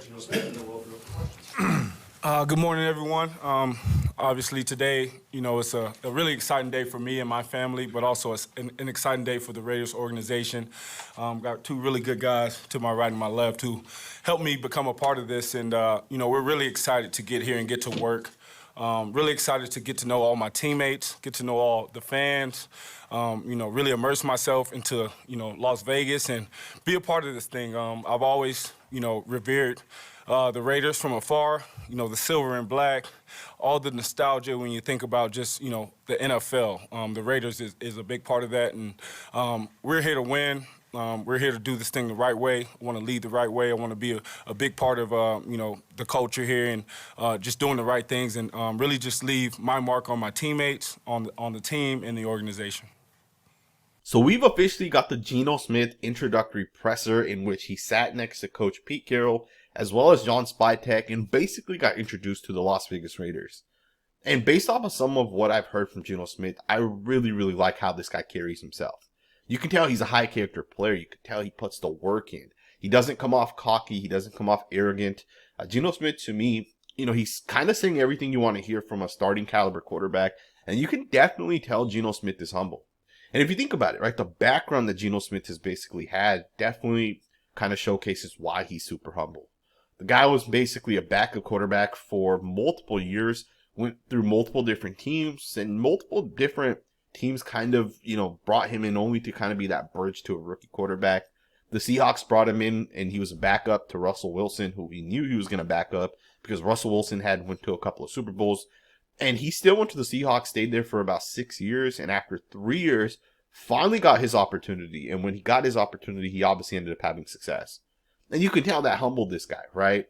Geno Smith, and then we'll open up for questions. Good morning, everyone. Obviously, today, it's a really exciting day for me and my family, but also an exciting day for the Raiders organization. Got two really good guys to my right and my left who helped me become a part of this, and we're really excited to get here and get to work. Really excited to get to know all my teammates, get to know all the fans, really immerse myself into, Las Vegas and be a part of this thing. I've always, revered the Raiders from afar, the silver and black, all the nostalgia when you think about just, the NFL. The Raiders is a big part of that, and we're here to win. We're here to do this thing the right way. I want to lead the right way. I want to be a big part of, the culture here and just doing the right things and really just leave my mark on my teammates, on the team, and the organization. So we've officially got the Geno Smith introductory presser in which he sat next to Coach Pete Carroll as well as John Spytek and basically got introduced to the Las Vegas Raiders. And based off of some of what I've heard from Geno Smith, I really, really like how this guy carries himself. You can tell he's a high character player. You can tell he puts the work in. He doesn't come off cocky. He doesn't come off arrogant. Geno Smith, to me, he's kind of saying everything you want to hear from a starting caliber quarterback. And you can definitely tell Geno Smith is humble. And if you think about it, right, the background that Geno Smith has basically had definitely kind of showcases why he's super humble. The guy was basically a backup quarterback for multiple years, went through multiple different teams, and multiple different teams kind of, brought him in only to kind of be that bridge to a rookie quarterback. The Seahawks brought him in, and he was a backup to Russell Wilson, who we knew he was going to back up because Russell Wilson had went to a couple of Super Bowls. And he still went to the Seahawks, stayed there for about 6 years, and after 3 years, finally got his opportunity. And when he got his opportunity, he obviously ended up having success. And you can tell that humbled this guy, right?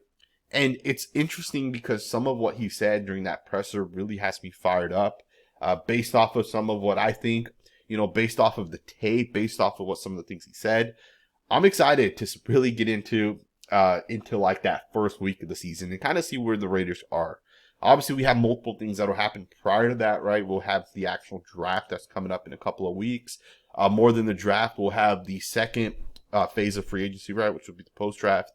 And it's interesting because some of what he said during that presser really has me fired up. Based off of some of what I think, based off of the tape, based off of what some of the things he said. I'm excited to really get into like that first week of the season and kind of see where the Raiders are. Obviously, we have multiple things that will happen prior to that, right? We'll have the actual draft that's coming up in a couple of weeks. More than the draft, we'll have the second phase of free agency, right, which will be the post-draft.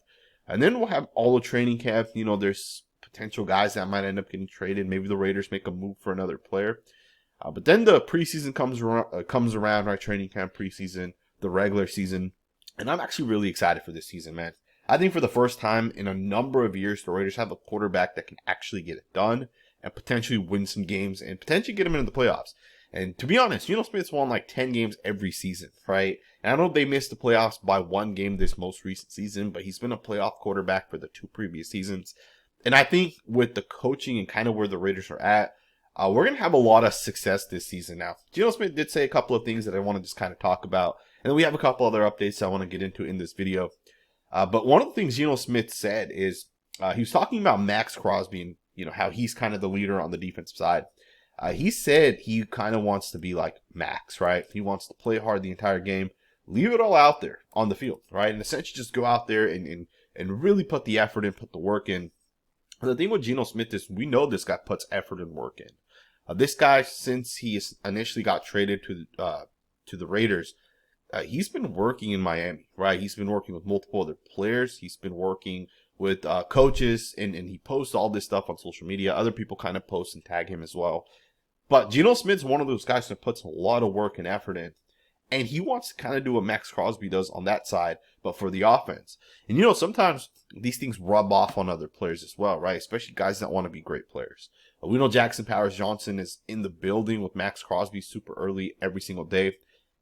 And then we'll have all the training camp. There's potential guys that might end up getting traded. Maybe the Raiders make a move for another player. But then the preseason comes around, right? Training camp, preseason, the regular season. And I'm actually really excited for this season, man. I think for the first time in a number of years, the Raiders have a quarterback that can actually get it done and potentially win some games and potentially get them into the playoffs. And to be honest, Geno Smith's won like 10 games every season, right? And I know they missed the playoffs by one game this most recent season, but he's been a playoff quarterback for the 2 previous seasons. And I think with the coaching and kind of where the Raiders are at, we're going to have a lot of success this season now. Geno Smith did say a couple of things that I want to just kind of talk about. And then we have a couple other updates I want to get into in this video. But one of the things Geno Smith said is he was talking about Maxx Crosby and, how he's kind of the leader on the defensive side. He said he kind of wants to be like Maxx, right? He wants to play hard the entire game, leave it all out there on the field, right? And essentially just go out there and really put the effort in, put the work in. And the thing with Geno Smith is we know this guy puts effort and work in. This guy, since he initially got traded to the Raiders, he's been working in Miami, right? He's been working with multiple other players. He's been working with coaches, and he posts all this stuff on social media. Other people kind of post and tag him as well. But Geno Smith's one of those guys that puts a lot of work and effort in. And he wants to kind of do what Maxx Crosby does on that side, but for the offense. And, sometimes these things rub off on other players as well, right? Especially guys that want to be great players. We know Jackson Powers-Johnson is in the building with Maxx Crosby super early every single day.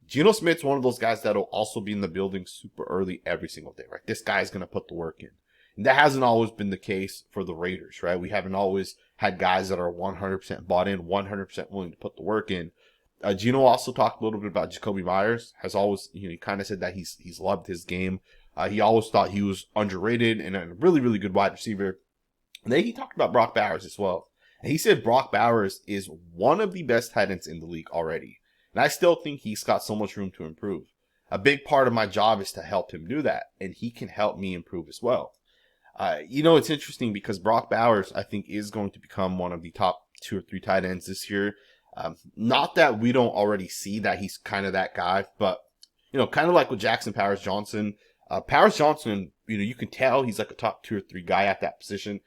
Geno Smith's one of those guys that'll also be in the building super early every single day, right? This guy's going to put the work in. And that hasn't always been the case for the Raiders, right? We haven't always had guys that are 100% bought in, 100% willing to put the work in. Geno also talked a little bit about Jacoby Myers. Has always, he kind of said that he's loved his game. He always thought he was underrated and a really, really good wide receiver. And then he talked about Brock Bowers as well. And he said Brock Bowers is one of the best tight ends in the league already. And I still think he's got so much room to improve. A big part of my job is to help him do that. And he can help me improve as well. It's interesting because Brock Bowers, I think, is going to become one of the top 2 or 3 tight ends this year. Not that we don't already see that he's kind of that guy, but, kind of like with Jackson Powers-Johnson, Paris Johnson, you can tell he's like a top 2 or 3 guy at that position,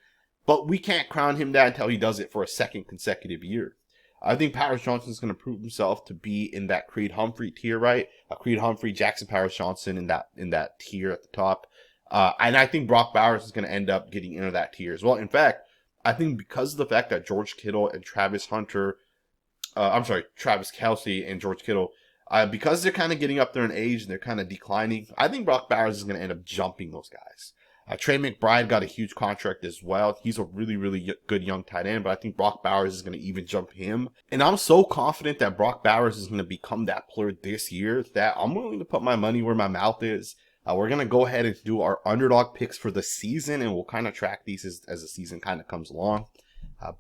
but we can't crown him that until he does it for a second consecutive year. I think Paris Johnson is going to prove himself to be in that Creed Humphrey tier, right? Creed Humphrey, Jackson Paris Johnson in that tier at the top. And I think Brock Bowers is going to end up getting into that tier as well. In fact, I think because of the fact that George Kittle and Travis Kelce and George Kittle, because they're kind of getting up there in age and they're kind of declining, I think Brock Bowers is going to end up jumping those guys. Trey McBride got a huge contract as well. He's a really, really good young tight end, but I think Brock Bowers is going to even jump him. And I'm so confident that Brock Bowers is going to become that player this year that I'm willing to put my money where my mouth is. We're going to go ahead and do our underdog picks for the season, and we'll kind of track these as the season kind of comes along.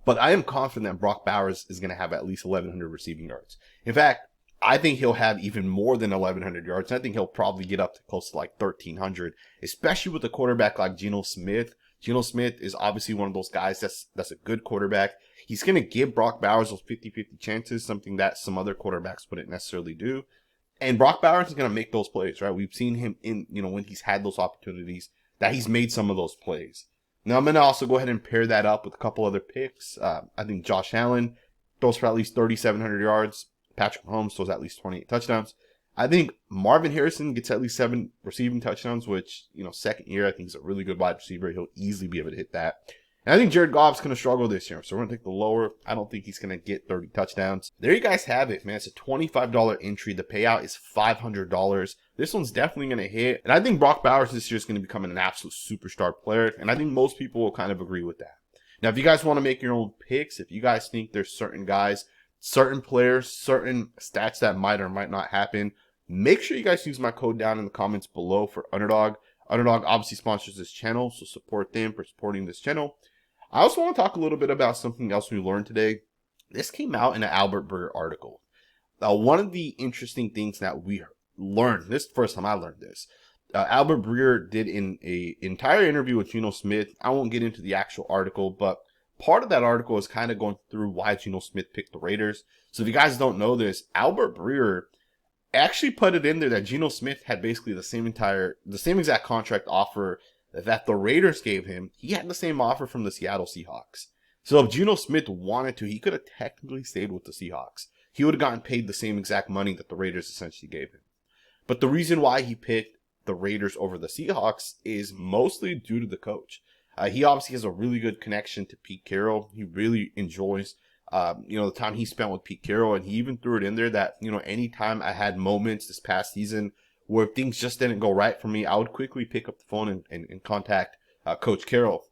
But I am confident that Brock Bowers is going to have at least 1,100 receiving yards. In fact, I think he'll have even more than 1,100 yards. I think he'll probably get up to close to like 1,300, especially with a quarterback like Geno Smith. Geno Smith is obviously one of those guys that's a good quarterback. He's going to give Brock Bowers those 50-50 chances, something that some other quarterbacks wouldn't necessarily do. And Brock Bowers is going to make those plays, right? We've seen him in, when he's had those opportunities, that he's made some of those plays. Now, I'm going to also go ahead and pair that up with a couple other picks. I think Josh Allen throws for at least 3,700 yards. Patrick Mahomes throws at least 28 touchdowns. I think Marvin Harrison gets at least 7 receiving touchdowns, which, second year, I think he's a really good wide receiver. He'll easily be able to hit that. And I think Jared Goff's going to struggle this year, so we're going to take the lower. I don't think he's going to get 30 touchdowns. There you guys have it, man. It's a $25 entry. The payout is $500. This one's definitely going to hit. And I think Brock Bowers this year is going to become an absolute superstar player, and I think most people will kind of agree with that. Now, if you guys want to make your own picks, if you guys think there's certain guys, certain players, certain stats that might or might not happen, make sure you guys use my code down in the comments below for Underdog. Underdog obviously sponsors this channel, so support them for supporting this channel. I also want to talk a little bit about something else we learned today. This came out in an Albert Breer article. One of the interesting things that we learned, this is the first time I learned this, Albert Breer did an entire interview with Geno Smith. I won't get into the actual article, but part of that article is kind of going through why Geno Smith picked the Raiders. So if you guys don't know this, Albert Breer actually put it in there that Geno Smith had basically the same exact contract offer that the Raiders gave him. He had the same offer from the Seattle Seahawks. So if Geno Smith wanted to, he could have technically stayed with the Seahawks. He would have gotten paid the same exact money that the Raiders essentially gave him. But the reason why he picked the Raiders over the Seahawks is mostly due to the coach. He obviously has a really good connection to Pete Carroll. He really enjoys, the time he spent with Pete Carroll. And he even threw it in there that, anytime I had moments this past season where things just didn't go right for me, I would quickly pick up the phone and contact Coach Carroll.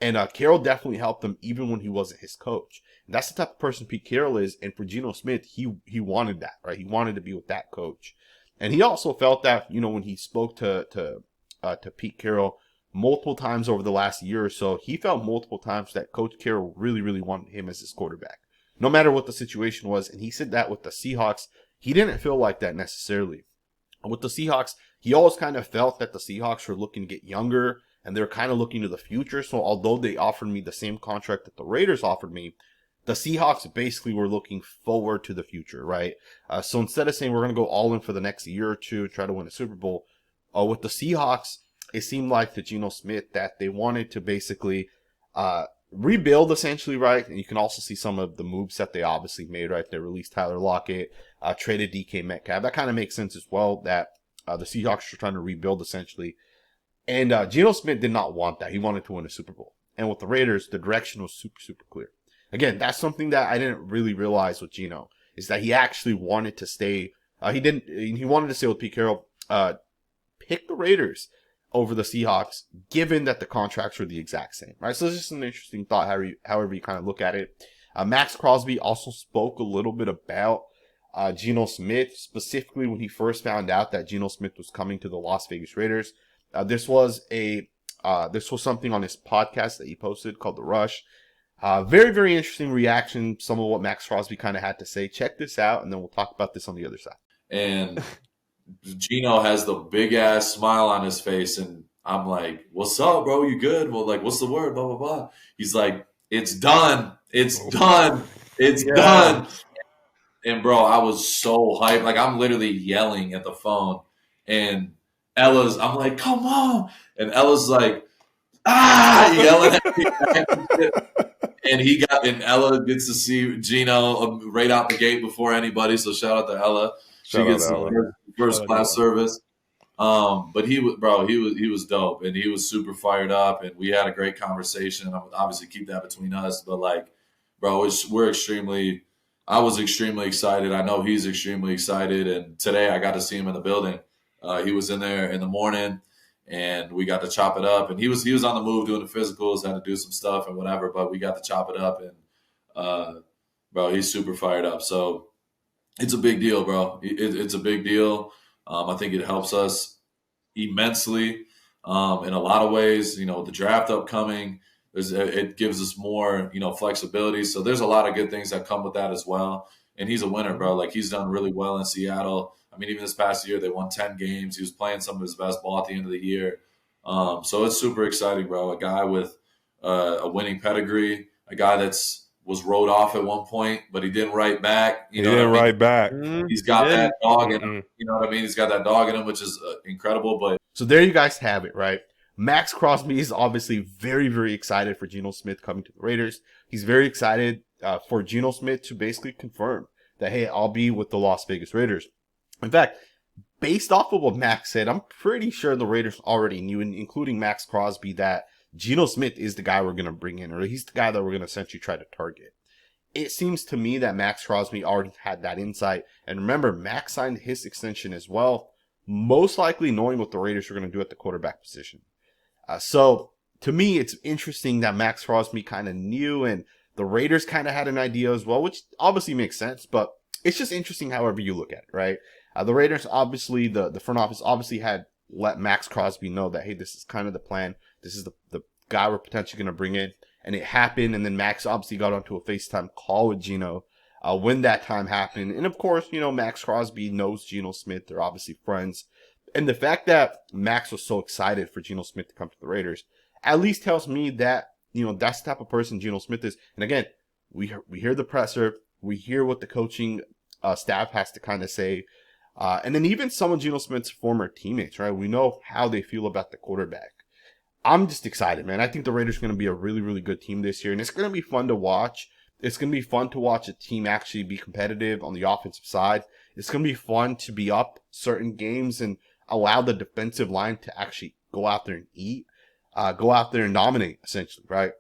And Carroll definitely helped him even when he wasn't his coach. And that's the type of person Pete Carroll is. And for Geno Smith, he wanted that, right? He wanted to be with that coach. And he also felt that, when he spoke to Pete Carroll multiple times over the last year or so, he felt multiple times that Coach Carroll really, really wanted him as his quarterback, no matter what the situation was. And he said that with the Seahawks, he didn't feel like that necessarily. With the Seahawks, he always kind of felt that the Seahawks were looking to get younger and they're kind of looking to the future. So although they offered me the same contract that the Raiders offered me, the Seahawks basically were looking forward to the future, right? So instead of saying we're going to go all in for the next year or two and try to win a Super Bowl, with the Seahawks, it seemed like to Geno Smith that they wanted to basically rebuild essentially, right? And you can also see some of the moves that they obviously made, right? They released Tyler Lockett, traded DK Metcalf. That kind of makes sense as well, that the Seahawks were trying to rebuild essentially. And Geno Smith did not want that. He wanted to win a Super Bowl. And with the Raiders, the direction was super, super clear. Again, that's something that I didn't really realize with Geno, is that he actually wanted to stay. He wanted to stay with Pete Carroll, pick the Raiders over the Seahawks, given that the contracts were the exact same, right? So it's just an interesting thought, however you kind of look at it. Maxx Crosby also spoke a little bit about Geno Smith, specifically when he first found out that Geno Smith was coming to the Las Vegas Raiders. This was something on his podcast that he posted called The Rush. Very, very interesting reaction. Some of what Maxx Crosby kind of had to say. Check this out, and then we'll talk about this on the other side. And Geno has the big ass smile on his face, and I'm like, "What's up, bro? You good?" Well, like, what's the word? Blah blah blah. He's like, "It's done. It's done. It's done." And bro, I was so hyped. Like, I'm literally yelling at the phone, and I'm like, come on. And Ella's like, yelling at me. And Ella gets to see Geno right out the gate before anybody. So shout out to Ella. She Shout out gets to the Ella. first class service. But he was dope, and he was super fired up, and we had a great conversation. I would obviously keep that between us, but like, bro, I was extremely excited. I know he's extremely excited, and today I got to see him in the building. He was in there in the morning, and we got to chop it up. And he was on the move doing the physicals, had to do some stuff and whatever, but we got to chop it up, and bro, he's super fired up. So it's a big deal, bro. It's a big deal. I think it helps us immensely in a lot of ways. You know, the draft upcoming, it gives us more, flexibility. So there's a lot of good things that come with that as well. And he's a winner, bro. Like, he's done really well in Seattle. I mean, even this past year, they won 10 games. He was playing some of his best ball at the end of the year. So it's super exciting, bro. A guy with a winning pedigree, a guy was wrote off at one point, but he didn't write back. He didn't write back. He's got that dog in him. You know what I mean? He's got that dog in him, which is incredible. But So there you guys have it, right? Maxx Crosby is obviously very, very excited for Geno Smith coming to the Raiders. He's very excited for Geno Smith to basically confirm that, hey, I'll be with the Las Vegas Raiders. In fact, based off of what Maxx said, I'm pretty sure the Raiders already knew, including Maxx Crosby, that Geno Smith is the guy we're going to bring in, or he's the guy that we're going to essentially try to target. It seems to me that Maxx Crosby already had that insight. And remember, Maxx signed his extension as well, most likely knowing what the Raiders are going to do at the quarterback position. So to me, it's interesting that Maxx Crosby kind of knew, and the Raiders kind of had an idea as well, which obviously makes sense, but it's just interesting however you look at it, right? The Raiders, obviously, the front office obviously had let Maxx Crosby know that, hey, this is kind of the plan. This is the guy we're potentially going to bring in. And it happened, and then Maxx obviously got onto a FaceTime call with Geno when that time happened. And of course, Maxx Crosby knows Geno Smith. They're obviously friends. And the fact that Maxx was so excited for Geno Smith to come to the Raiders at least tells me that, that's the type of person Geno Smith is. And again, we hear the presser. We hear what the coaching staff has to kind of say. And then even some of Geno Smith's former teammates, right? We know how they feel about the quarterback. I'm just excited, man. I think the Raiders are going to be a really, really good team this year, and it's going to be fun to watch. It's going to be fun to watch a team actually be competitive on the offensive side. It's going to be fun to be up certain games and allow the defensive line to actually go out there and eat, go out there and dominate, essentially, right?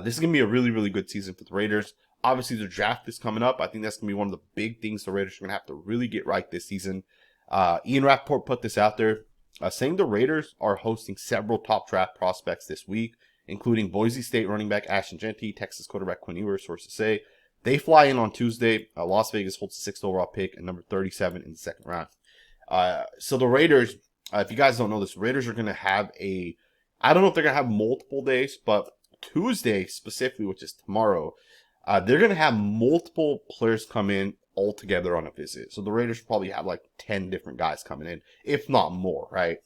This is going to be a really, really good season for the Raiders. Obviously, the draft is coming up. I think that's going to be one of the big things the Raiders are going to have to really get right this season. Ian Rappaport put this out there, saying the Raiders are hosting several top draft prospects this week, including Boise State running back Ashton Jeanty, Texas quarterback Quinn Ewers, sources say. They fly in on Tuesday. Las Vegas holds the 6th overall pick and number 37 in the second round. So the Raiders, if you guys don't know this, Raiders are going to have I don't know if they're going to have multiple days, but Tuesday specifically, which is tomorrow, they're going to have multiple players come in all together on a visit. So the Raiders probably have like 10 different guys coming in, if not more, right?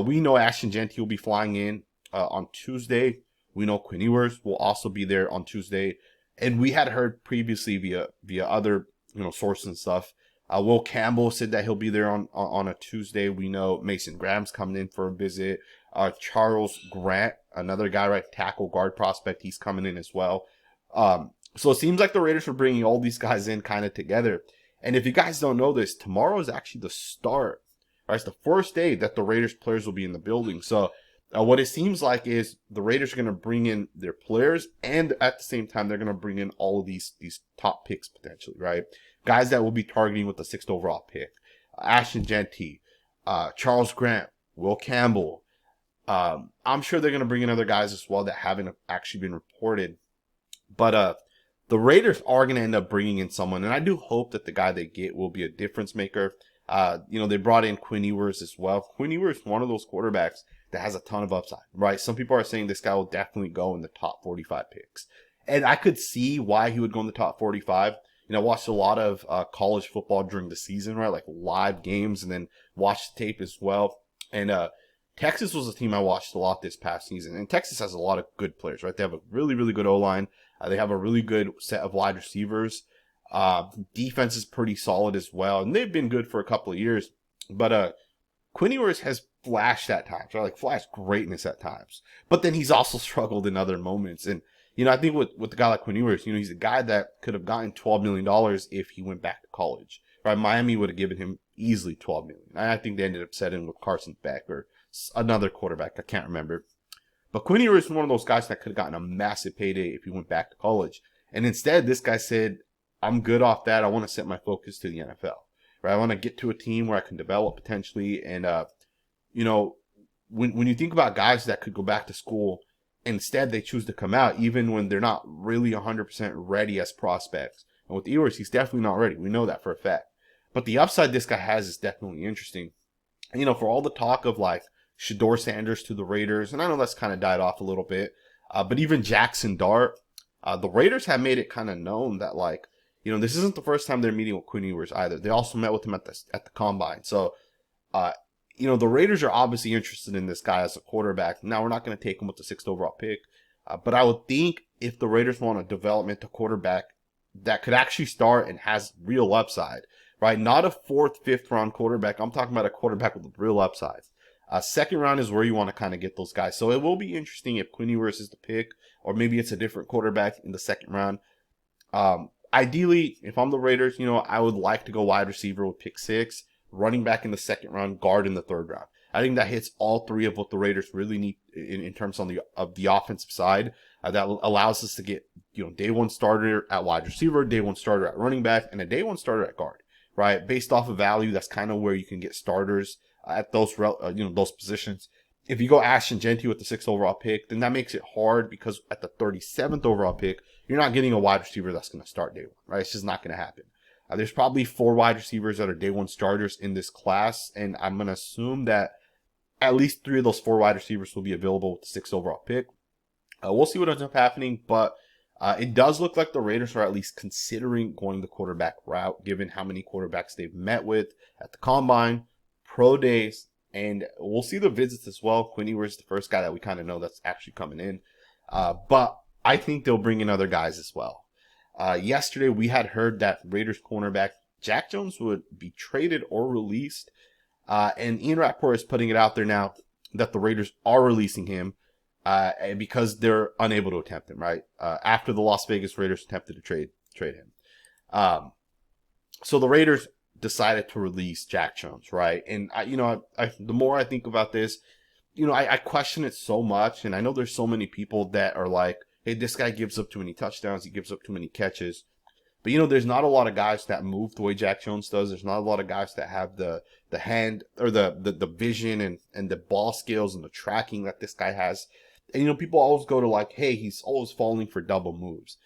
We know Ashton Jeanty will be flying in on Tuesday. We know Quinn Ewers will also be there on Tuesday. And we had heard previously via other sources and stuff. Will Campbell said that he'll be there on a Tuesday. We know Mason Graham's coming in for a visit. Charles Grant, another guy, right, tackle guard prospect, he's coming in as well. So it seems like the Raiders are bringing all these guys in kind of together. And if you guys don't know this, tomorrow is actually the start. Right? It's the first day that the Raiders players will be in the building. So what it seems like is the Raiders are going to bring in their players, and at the same time, they're going to bring in all of these top picks potentially, right? Guys that will be targeting with the 6th overall pick. Ashton Jeanty, Charles Grant, Will Campbell. I'm sure they're going to bring in other guys as well that haven't actually been reported. But the Raiders are going to end up bringing in someone, and I do hope that the guy they get will be a difference maker. They brought in Quinn Ewers as well. Quinn Ewers is one of those quarterbacks that has a ton of upside, right? Some people are saying this guy will definitely go in the top 45 picks. And I could see why he would go in the top 45. I watched a lot of college football during the season, right? Like live games, and then watched the tape as well. And Texas was a team I watched a lot this past season. And Texas has a lot of good players, right? They have a really, really good O-line. They have a really good set of wide receivers. Defense is pretty solid as well. And they've been good for a couple of years. But Quinn Ewers has flashed at times, right? Like flashed greatness at times. But then he's also struggled in other moments. And, I think with a guy like Quinn Ewers, he's a guy that could have gotten $12 million if he went back to college, right? Miami would have given him easily $12 million. I think they ended up settling with Carson Beck or another quarterback. I can't remember. But Quinn Ewers is one of those guys that could have gotten a massive payday if he went back to college. And instead, this guy said, I'm good off that. I want to set my focus to the NFL, right? I want to get to a team where I can develop potentially. And, when you think about guys that could go back to school, instead they choose to come out even when they're not really 100% ready as prospects. And with Ewers, he's definitely not ready. We know that for a fact. But the upside this guy has is definitely interesting. And, for all the talk of like Shedeur Sanders to the Raiders, and I know that's kind of died off a little bit, but even Jackson Dart, the Raiders have made it kind of known that like, this isn't the first time they're meeting with Quinn Ewers either. They also met with him at the combine. So, the Raiders are obviously interested in this guy as a quarterback. Now, we're not going to take him with the 6th overall pick, but I would think if the Raiders want a developmental quarterback that could actually start and has real upside, right? Not a 4th, 5th round quarterback. I'm talking about a quarterback with real upside. 2nd round is where you want to kind of get those guys. So it will be interesting if Quinn Ewers is the pick, or maybe it's a different quarterback in the 2nd round. Ideally, if I'm the Raiders, I would like to go wide receiver with pick 6, running back in the 2nd round, guard in the 3rd round. I think that hits all three of what the Raiders really need in terms of the offensive side. That allows us to get, day 1 starter at wide receiver, day 1 starter at running back, and a day 1 starter at guard, right? Based off of value, that's kind of where you can get starters at those positions. If you go Ashton Jeanty with the 6th overall pick, then that makes it hard because at the 37th overall pick, you're not getting a wide receiver that's going to start day 1, right? It's just not going to happen. There's probably 4 wide receivers that are day 1 starters in this class, and I'm going to assume that at least 3 of those 4 wide receivers will be available with the 6th overall pick. We'll see what ends up happening, but it does look like the Raiders are at least considering going the quarterback route, given how many quarterbacks they've met with at the combine, pro days, and we'll see the visits as well. Quinn Ewers is the first guy that we kind of know that's actually coming in, but I think they'll bring in other guys as well. Yesterday, we had heard that Raiders cornerback Jack Jones would be traded or released, and Ian Rappaport is putting it out there now that the Raiders are releasing him because they're unable to attempt him, right? After the Las Vegas Raiders attempted to trade him. So the Raiders decided to release Jack Jones, right? And the more I think about this, I question it so much, and I know there's so many people that are like, hey, this guy gives up too many touchdowns, he gives up too many catches. But there's not a lot of guys that move the way Jack Jones does. There's not a lot of guys that have the hand or the vision and the ball skills and the tracking that this guy has. And people always go to like, hey, he's always falling for double moves.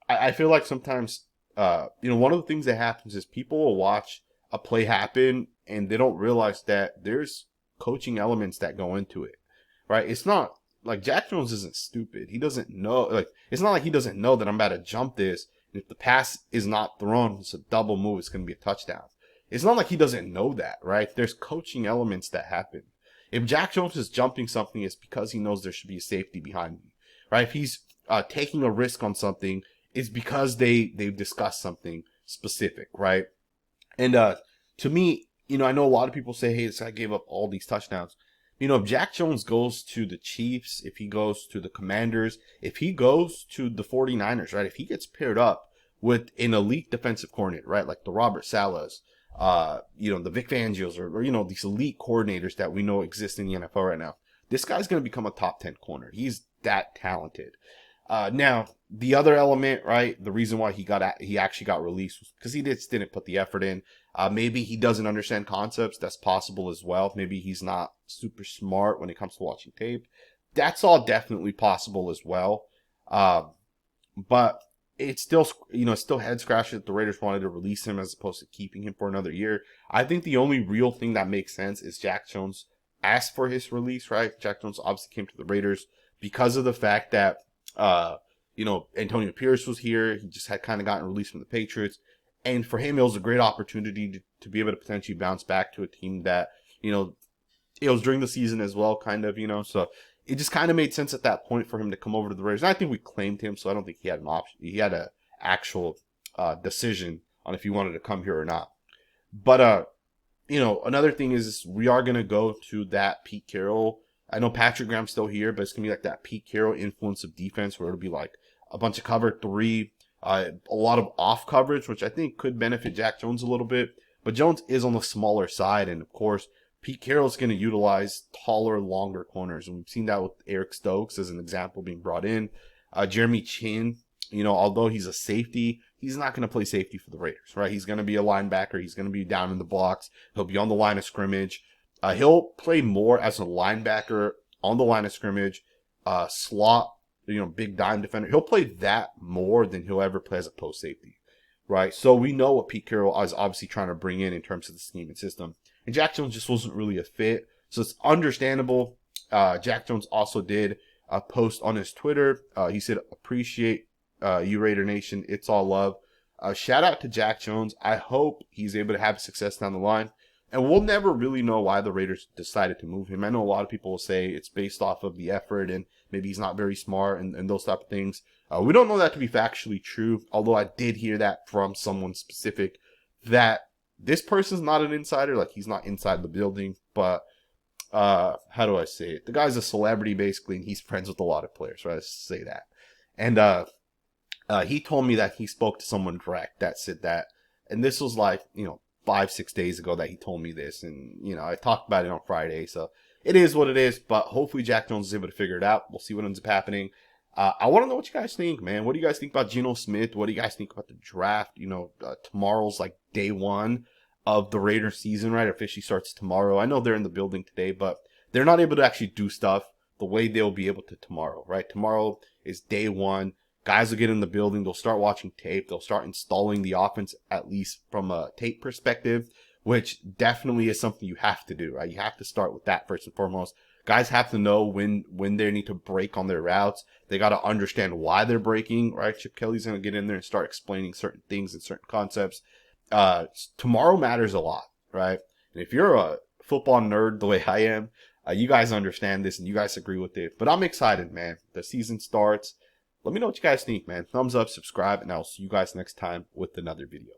I feel like sometimes one of the things that happens is people will watch a play happen and they don't realize that there's coaching elements that go into it, right? It's not like Jack Jones isn't stupid. He doesn't know, like, it's not like he doesn't know that I'm about to jump this. And if the pass is not thrown, it's a double move, it's going to be a touchdown. It's not like he doesn't know that, right? There's coaching elements that happen. If Jack Jones is jumping something, it's because he knows there should be a safety behind me, right? If he's taking a risk on something, it's because they've discussed something specific, right? And to me, I know a lot of people say, hey, this guy gave up all these touchdowns. If Jack Jones goes to the Chiefs, if he goes to the Commanders, if he goes to the 49ers, right? If he gets paired up with an elite defensive coordinator, right? Like the Robert Salehs, the Vic Fangios, or these elite coordinators that we know exist in the NFL right now. This guy's going to become a top 10 corner. He's that talented. Now, the other element, right? The reason why he actually got released was because he just didn't put the effort in. Maybe he doesn't understand concepts. That's possible as well. Maybe he's not super smart when it comes to watching tape. That's all definitely possible as well. But it's still, it's still head scratching that the Raiders wanted to release him as opposed to keeping him for another year. I think the only real thing that makes sense is Jack Jones asked for his release, right? Jack Jones obviously came to the Raiders because of the fact that, Antonio Pierce was here. He just had kind of gotten released from the Patriots. And for him, it was a great opportunity to be able to potentially bounce back to a team that, it was during the season as well, kind of, so it just kind of made sense at that point for him to come over to the Raiders. And I think we claimed him, so I don't think he had an option. He had an actual decision on if he wanted to come here or not. But you know, another thing is we are going to go to that Pete Carroll. I know Patrick Graham's still here, but it's going to be like that Pete Carroll influence of defense where it'll be like a bunch of cover three, a lot of off coverage, which I think could benefit Jack Jones a little bit. But Jones is on the smaller side. And of course, Pete Carroll's going to utilize taller, longer corners. And we've seen that with Eric Stokes as an example being brought in. Jeremy Chin, you know, although he's a safety, he's not going to play safety for the Raiders, right? He's going to be a linebacker. He's going to be down in the blocks. He'll be on the line of scrimmage. He'll play more as a linebacker on the line of scrimmage, slot, you know, big dime defender. He'll play that more than he'll ever play as a post safety, right? So we know what Pete Carroll is obviously trying to bring in terms of the scheme and system. And Jack Jones just wasn't really a fit. So it's understandable. Jack Jones also did a post on his Twitter. He said, appreciate you, Raider Nation. It's all love. Shout out to Jack Jones. I hope he's able to have success down the line. And we'll never really know why the Raiders decided to move him. I know a lot of people will say it's based off of the effort and maybe he's not very smart and those type of things. We don't know that to be factually true, although I did hear that from someone specific that this person's not an insider, like he's not inside the building, but how do I say it? The guy's a celebrity basically, and he's friends with a lot of players, right? Let's say that. And he told me that he spoke to someone direct that said that, and this was like, you know, 5-6 days ago that he told me this, and you know, I talked about it on Friday, so it is what it is. But hopefully Jack Jones is able to figure it out. We'll see what ends up happening. I want to know what you guys think, man. What do you guys think about Geno Smith? What do you guys think about the draft? You know, tomorrow's like day one of the Raiders season, right? Officially starts tomorrow. I know they're in the building today, but they're not able to actually do stuff the way they'll be able to tomorrow, right? Tomorrow is day one. Guys will get in the building. They'll start watching tape. They'll start installing the offense, at least from a tape perspective, which definitely is something you have to do, right? You have to start with that first and foremost. Guys have to know when they need to break on their routes. They got to understand why they're breaking, right? Chip Kelly's going to get in there and start explaining certain things and certain concepts. Tomorrow matters a lot, right? And if you're a football nerd the way I am, you guys understand this and you guys agree with it. But I'm excited, man. The season starts. Let me know what you guys think, man. Thumbs up, subscribe, and I'll see you guys next time with another video.